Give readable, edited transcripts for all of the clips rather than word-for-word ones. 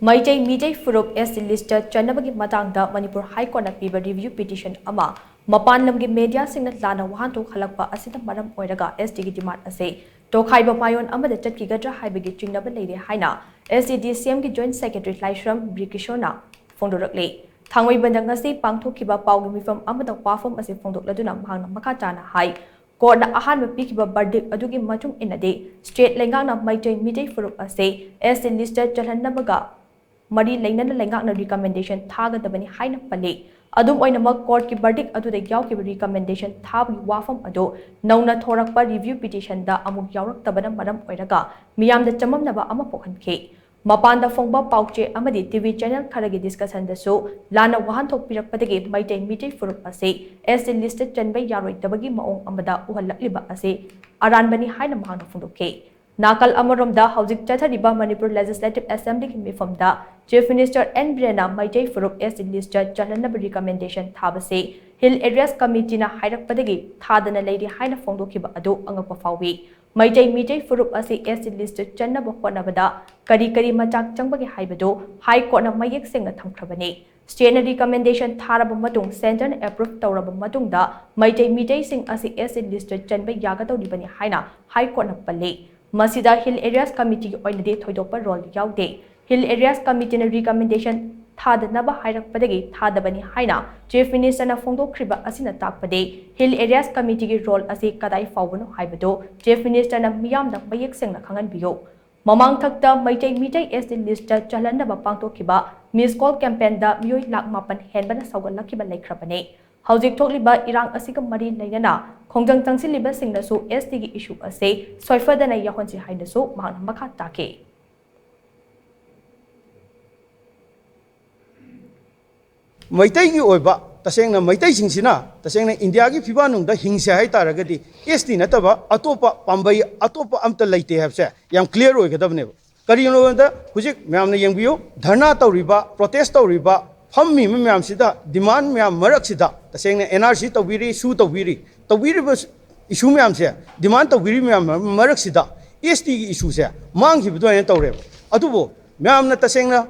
Meitei Meetei phurup STDCM channabagi matang da Manipur High Court na piba review petition ama Mapan lamgi media singna Laana Wahanthok hallakpa asina maram oiraga ST gi demand ase Tokhaiba Maiyon Amada Chatkhigadra haibagi chingnaba leire Haina STDCM gi Joint Secretary Laishram Brijkishore na phongdorakli thangwei bandang ngasi pangthokhiba pawgi mifam amada wafam ase phongdokladuna mahangna makha chana hai Court na ahanba pikiba verdict adugi matung inade state lengang na Meitei Meetei phurup ase STDCM chalhannabaga Mari Laina Langana recommendation Thagadabani Haina Pale. Adum Oinama court ki verdict adu the Yauki recommendation Tabi Wafam Ado, Nauna Thorakpa review petition da Amuk Yaurak Tabana Madam Oiraga, Miam the Chamam Naba Amapokan K. Mapanda Phongba Pauche Amadi TV channel Karagi discussion the so, Laana Wahanthok Pirakpadagi, Meitei Meetei phurup ase, as listed Chanbay Yaroi Tabagi Maiyon Amada Hallakpa ase, Aranbani Haina Mahana Fundo K. Nakal Amaram da Housing Chathariba Manipur Legislative Assembly Mifam da Chief Minister N. Brena Meitei phurup STDCM Chalhanaba recommendation Thabase Hill Areas Committee na Hairakpadagi Thadana Lady Haina Phongdokhiba Ado Angakpa Fawi Meitei Meetei phurup ase STDCM Channaba Honabada Kari Machak Changbagi Haibado High Court na Mayek Singna Thamkrabani State recommendation Tharaba Matung Center approve Tauraba Matung da Meitei Meetei Sing ase STDCM Chanba Yagadoribani Haina High Court na Pale Masida Hill Areas Committee oinade thoidopa role yaude Hill Areas Committee na recommendation thadanaba hairakpadagi thadabani haina Chief Minister na phongdokriba asina takpade Hill Areas Committee gi role ase kadai fawbano haibado Chief Minister na miyam na mayek sengna khangan biyo Mamang thakta Meitei Meetei STDCM chalhanaba pangtokhiba miss call campaign da miyoi lak mapan henbana saugalakhiba laikhrabane Housing Tokliba Irang Asiga Mari Laina, Kongjang Tangsiliba Singnasu, STG issue a say, Soifa than a Yahonsi Hainasu, Mount Makatake. Meitei Oiba, the saying of Meitei Sina, the saying India Fibanum, the Hingsai Taragati, ST Nataba, Atopa, Pambay, Atopa Amta Late have said, Yam clear Oikadavne. Karino, Hujik, Mam Yang View, Dhanata Riba, Protesto Riba. Hammi Mam Sida, demand Mam Maraksida, the saying NRC to Viri, suit of Viri. The Viri was issue Mam say, demand to Viri Mam Maraksida, ST issues here, Mangi Budoyan Tore. Atubo, Mam Nata Sengna,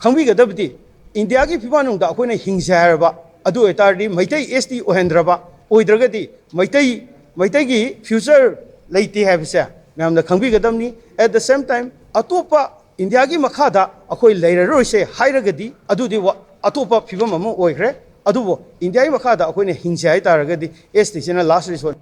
Kambiga Deputy, Indiagi Pibanum da Queen Hingsaraba, Adu Etardi, Meitei ST Ohendraba, Oidragati, Meitegi, future late have said, Mam the Kambiga Dumni, at the same time, Atopa. Indiagi Makada, a coil leire say, Hairagadi, Adu de Atopa Pibamamo Oigre, Adubo, India Makada, when a Hinsai Taragadi, STDCM last resort.